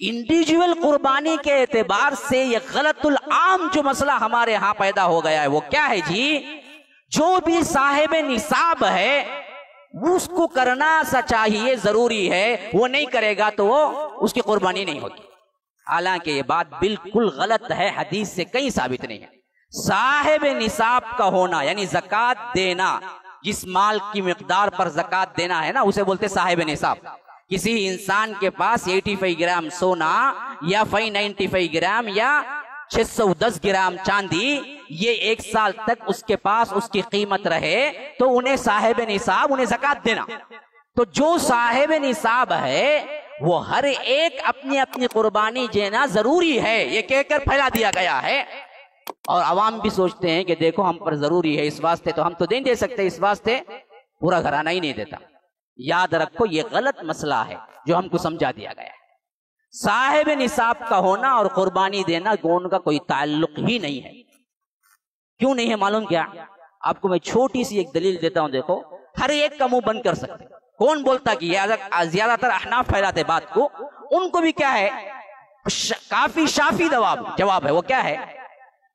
Individual قربانی کے اعتبار سے یہ غلط العام جو مسئلہ ہمارے ہاں پیدا ہو گیا ہے وہ کیا ہے جی؟ جو بھی صاحب نصاب ہے اس کو کرنا سا چاہیے، ضروری ہے، وہ نہیں کرے گا تو وہ اس کی قربانی نہیں ہوگی۔ حالانکہ یہ بات بالکل غلط ہے، حدیث سے کہیں ثابت نہیں ہے۔ صاحب نصاب کا ہونا یعنی زکوٰۃ دینا، جس مال کی مقدار پر زکوٰۃ دینا ہے نا اسے بولتے صاحب نصاب۔ کسی انسان کے پاس 85 گرام سونا یا 595 گرام یا 610 گرام چاندی، یہ 1 سال تک اس کے پاس اس کی قیمت رہے تو انہیں صاحب نصاب، انہیں زکوٰۃ دینا۔ تو جو صاحب نصاب ہے وہ ہر ایک اپنی اپنی قربانی دینا ضروری ہے، یہ کہہ کر پھیلا دیا گیا ہے۔ اور عوام بھی سوچتے ہیں کہ دیکھو ہم پر ضروری ہے، اس واسطے تو ہم تو نہیں دے سکتے، اس واسطے پورا گھرانہ ہی نہیں دیتا۔ یاد رکھو یہ غلط مسئلہ ہے جو ہم کو سمجھا دیا گیا ہے۔ صاحب نصاب کا ہونا اور قربانی دینا دونوں کا کوئی تعلق ہی نہیں ہے۔ کیوں نہیں ہے معلوم کیا؟ آپ کو میں چھوٹی سی ایک دلیل دیتا ہوں، دیکھو ہر ایک کا منہ بند کر سکتے۔ کون بولتا کہ زیادہ تر احناف پھیلاتے بات کو، ان کو بھی کیا ہے کافی شافی جواب ہے۔ وہ کیا ہے؟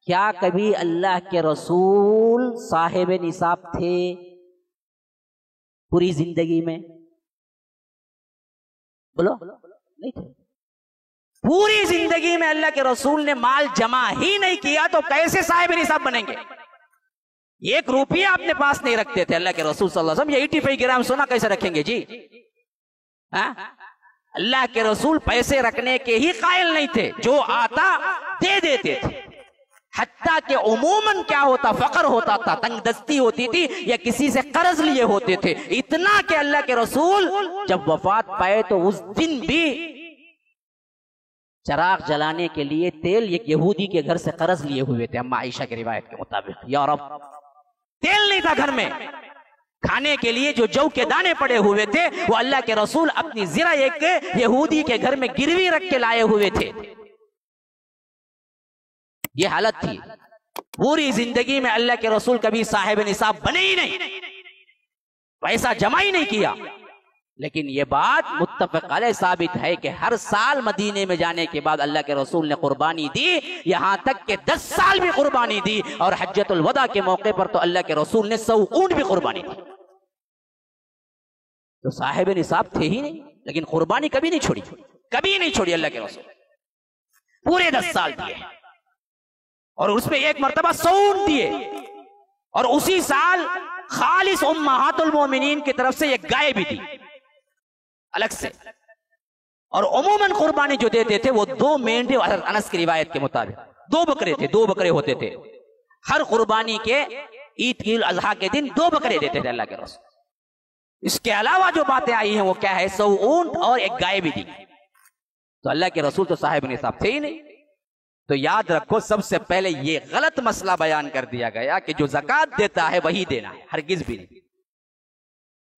کیا کبھی اللہ کے رسول صاحب نصاب تھے پوری زندگی میں؟ بولو نہیں تھے۔ پوری زندگی میں اللہ کے رسول نے مال جمع ہی نہیں کیا تو کیسے صاحب نصاب بنیں گے؟ 1 روپیہ اپنے پاس نہیں رکھتے تھے اللہ کے رسول صلی اللہ علیہ وسلم، یہ 85 گرام سونا کیسے رکھیں گے جی؟ اللہ کے رسول پیسے رکھنے کے ہی قائل نہیں تھے، جو آتا دے دیتے تھے۔ حتیٰ کہ عموماً کیا ہوتا، فقر ہوتا تھا، تنگ دستی ہوتی تھی، یا کسی سے قرض لیے ہوتے تھے، اتنا کہ اللہ کے رسول جب وفات پائے تو اس دن بھی چراغ جلانے کے لیے تیل ایک یہودی کے گھر سے قرض لیے ہوئے تھے، اما عائشہ کی روایت کے مطابق۔ یا رب، تیل نہیں تھا گھر میں، کھانے کے لیے جو جو کے دانے پڑے ہوئے تھے وہ اللہ کے رسول اپنی زرہ ایک یہودی کے گھر میں گروی رکھ کے لائے ہوئے تھے۔ یہ حالت تھی۔ پوری زندگی میں اللہ کے رسول کبھی صاحب نصاب بنے ہی نہیں، پیسہ جمع ہی نہیں کیا۔ لیکن یہ بات متفق علیہ ثابت ہے کہ ہر سال مدینے میں جانے کے بعد اللہ کے رسول نے قربانی دی، یہاں تک کہ 10 سال بھی قربانی دی، اور حجۃ الوداع کے موقع پر تو اللہ کے رسول نے 100 اونٹ بھی قربانی دی۔ تو صاحب نصاب تھے ہی نہیں، لیکن قربانی کبھی نہیں چھوڑی، کبھی نہیں چھوڑی اللہ کے رسول، پورے 10 سال دیے، اور اس پہ 1 مرتبہ 100 اونٹ دیے، اور اسی سال خالص امہات المومنین کی طرف سے ایک گائے بھی دی الگ سے۔ اور عموماً قربانی جو دیتے تھے وہ 2 مینڈے، حضرت انس کی روایت کے مطابق 2 بکرے تھے، 2 بکرے ہوتے تھے ہر قربانی کے، عید کی الاضحیٰ کے دن 2 بکرے دیتے تھے اللہ کے رسول۔ اس کے علاوہ جو باتیں آئی ہیں وہ کیا ہے، 100 اونٹ اور ایک گائے بھی دی۔ تو اللہ کے رسول تو صاحب نصاب تھے ہی نہیں۔ تو یاد رکھو سب سے پہلے یہ غلط مسئلہ بیان کر دیا گیا کہ جو زکوٰۃ دیتا ہے وہی دینا ہے، ہرگز بھی نہیں۔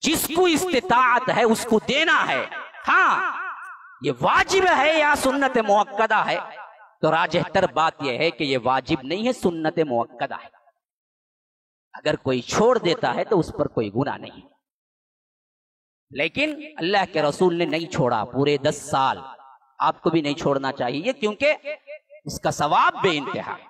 جس کو استطاعت ہے اس کو دینا ہے۔ ہاں یہ واجب ہے یا سنت مؤکدہ ہے، تو راجح تر بات یہ ہے کہ یہ واجب نہیں ہے، سنت مؤکدہ ہے۔ اگر کوئی چھوڑ دیتا ہے تو اس پر کوئی گناہ نہیں، لیکن اللہ کے رسول نے نہیں چھوڑا پورے 10 سال، آپ کو بھی نہیں چھوڑنا چاہیے، کیونکہ اس کا ثواب بے انتہا ہے۔